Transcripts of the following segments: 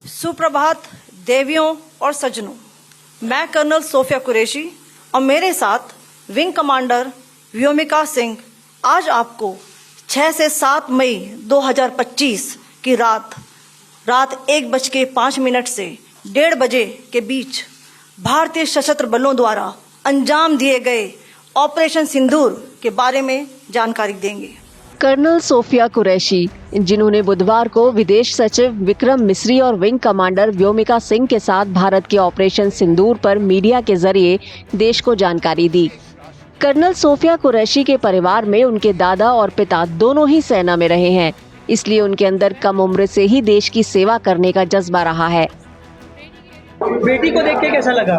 सुप्रभात देवियों और सज्जनों, मैं कर्नल सोफिया कुरैशी और मेरे साथ विंग कमांडर व्योमिका सिंह आज आपको 6 से 7 मई 2025 की रात 1:05 से 1:30 बजे के बीच भारतीय सशस्त्र बलों द्वारा अंजाम दिए गए ऑपरेशन सिंदूर के बारे में जानकारी देंगे। कर्नल सोफिया कुरैशी, जिन्होंने बुधवार को विदेश सचिव विक्रम मिस्री और विंग कमांडर व्योमिका सिंह के साथ भारत के ऑपरेशन सिंदूर पर मीडिया के जरिए देश को जानकारी दी। कर्नल सोफिया कुरैशी के परिवार में उनके दादा और पिता दोनों ही सेना में रहे हैं, इसलिए उनके अंदर कम उम्र से ही देश की सेवा करने का जज्बा रहा है। बेटी को देख के कैसा लगा?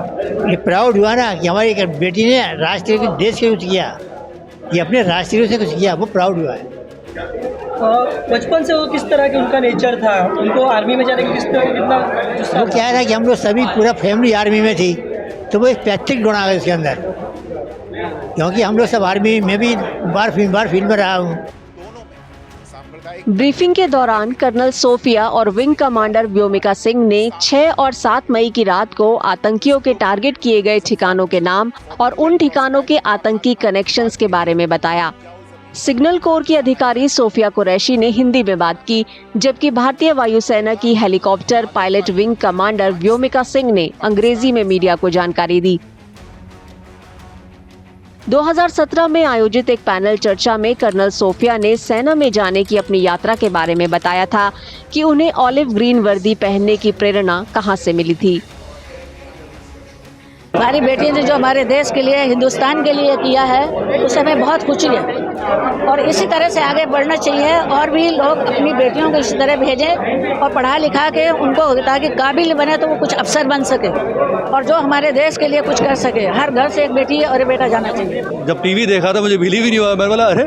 ये प्राउड हुआ ना कि हमारी एक बेटी ने राष्ट्र के देश के कुछ किया, ये अपने राष्ट्रीय से कुछ किया, वो प्राउड हुआ है। बचपन से वो किस तरह के उनका नेचर था? उनको आर्मी में जाने की किस तरह कितना वो क्या था कि हम लोग सभी पूरा फैमिली आर्मी में थी, तो वो एक पैतृक गुण आ गया उसके अंदर, क्योंकि हम लोग सब आर्मी में भी बार फील्ड में रहा हूँ। ब्रीफिंग के दौरान कर्नल सोफिया और विंग कमांडर व्योमिका सिंह ने 6 और 7 मई की रात को आतंकियों के टारगेट किए गए ठिकानों के नाम और उन ठिकानों के आतंकी कनेक्शंस के बारे में बताया। सिग्नल कोर की अधिकारी सोफिया कुरैशी ने हिंदी में बात की, जबकि भारतीय वायुसेना की helicopter pilot wing commander Vyomika Singh ने अंग्रेजी में मीडिया को जानकारी दी। 2017 में आयोजित एक पैनल चर्चा में कर्नल सोफिया ने सेना में जाने की अपनी यात्रा के बारे में बताया था कि उन्हें ऑलिव ग्रीन वर्दी पहनने की प्रेरणा कहां से मिली थी। हमारी बेटी ने जो हमारे देश के लिए, हिंदुस्तान के लिए किया है, उससे हमें बहुत खुशी है और इसी तरह से आगे बढ़ना चाहिए और भी लोग अपनी बेटियों को इसी तरह भेजें और पढ़ा लिखा के उनको ताकि काबिल बने तो वो कुछ अफसर बन सके और जो हमारे देश के लिए कुछ कर सके। हर घर से एक बेटी और एक बेटा जाना चाहिए। जब टीवी देखा था मुझे बिलीव ही नहीं हुआ। मैंने बोला अरे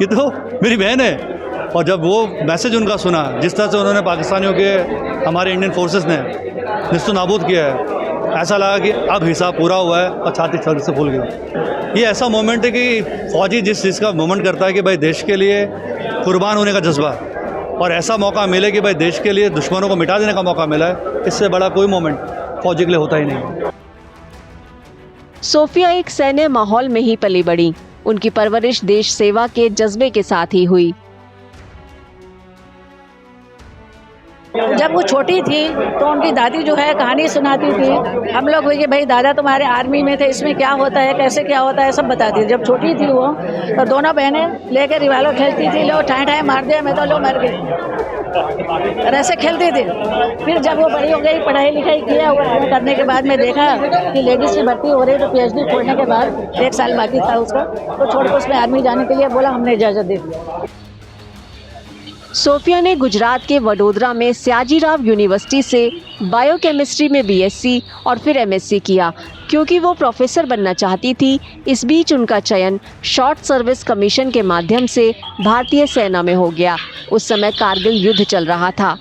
ये तो मेरी बहन है। और जब वो मैसेज उनका सुना, जिस तरह से उन्होंने पाकिस्तानियों के हमारे इंडियन फोर्सेस ने निस्तो नाबूद किया है, ऐसा लगा कि अब हिसाब पूरा हुआ है और छाती छल से फूल गई। ये ऐसा मोमेंट है कि फौजी जिस चीज़ का मोमेंट करता है कि भाई देश के लिए कुर्बान होने का जज्बा, और ऐसा मौका मिले कि भाई देश के लिए दुश्मनों को मिटा देने का मौका मिला है, इससे बड़ा कोई मोमेंट फौजी के लिए होता ही नहीं। सोफिया एक सैन्य माहौल में ही पली बड़ी। उनकी परवरिश देश सेवा के जज्बे के साथ ही हुई। जब वो छोटी थी तो उनकी दादी जो है कहानी सुनाती थी। हम लोग कि भाई दादा तुम्हारे आर्मी में थे, इसमें क्या होता है, कैसे क्या होता है, सब बताती थी। जब छोटी थी वो तो दोनों बहनें लेकर रिवाल्वर खेलती थी, लो ठाए ठाए मार दिया, मैं तो लो मर गई, ऐसे खेलती थी। फिर जब वो बड़ी हो गई, पढ़ाई लिखाई किया हुआ करने के बाद में देखा कि लेडीज की भर्ती हो रही, तो PhD छोड़ने के बाद 1 साल बाकी था उसका, तो छोड़ के उसमें आर्मी जाने के लिए बोला, हमने इजाज़त दे दी। सोफिया ने गुजरात के वडोदरा में सयाजीराव यूनिवर्सिटी से बायोकेमिस्ट्री में BSc और फिर MSc किया। क्योंकि वो प्रोफेसर बनना चाहती थी, इस बीच उनका चयन शॉर्ट सर्विस कमीशन के माध्यम से भारतीय सेना में हो गया। उस समय कारगिल युद्ध चल रहा था।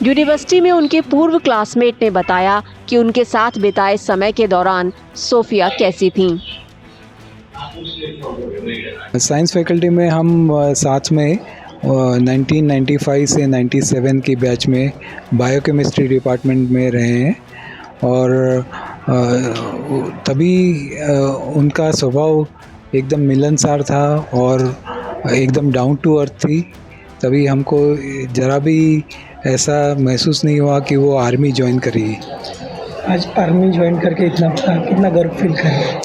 यूनिवर्सिटी में उनके पूर्व क्लासमेट ने बताया कि उनके साथ बिताए समय के दौरान सोफिया कैसी थीं। साइंस फैकल्टी में हम साथ में 1995 से 97 की बैच में बायोकेमिस्ट्री डिपार्टमेंट में रहे हैं और तभी उनका स्वभाव एकदम मिलनसार था और एकदम डाउन टू अर्थ थी। तभी हमको ज़रा भी ऐसा महसूस नहीं हुआ कि वो आर्मी ज्वाइन करेगी। आज आर्मी ज्वाइन करके कितना गर्व फील कर रहे हैं?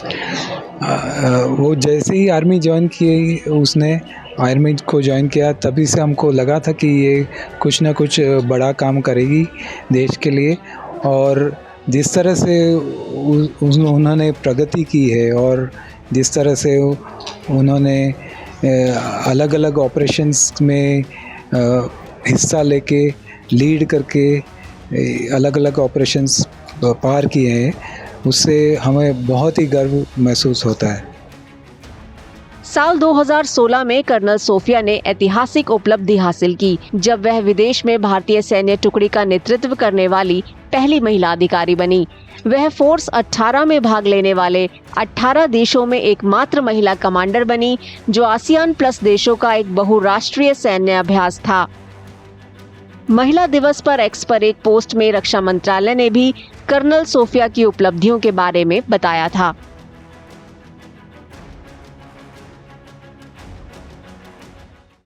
वो जैसे ही आर्मी ज्वाइन की, उसने आर्मी को ज्वाइन किया, तभी से हमको लगा था कि ये कुछ ना कुछ बड़ा काम करेगी देश के लिए। और जिस तरह से उन्होंने प्रगति की है और जिस तरह से उन्होंने अलग अलग ऑपरेशंस में हिस्सा लेके लीड करके अलग अलग ऑपरेशंस पार किए हैं, उससे हमें बहुत ही गर्व महसूस होता है। साल 2016 में कर्नल सोफिया ने ऐतिहासिक उपलब्धि हासिल की, जब वह विदेश में भारतीय सैन्य टुकड़ी का नेतृत्व करने वाली पहली महिला अधिकारी बनी। वह फोर्स 18 में भाग लेने वाले 18 देशों में एकमात्र महिला कमांडर बनी, जो ASEAN+ देशों का एक बहुराष्ट्रीय सैन्य अभ्यास था। महिला दिवस पर एक्स पर एक पोस्ट में रक्षा मंत्रालय ने भी कर्नल सोफिया की उपलब्धियों के बारे में बताया था।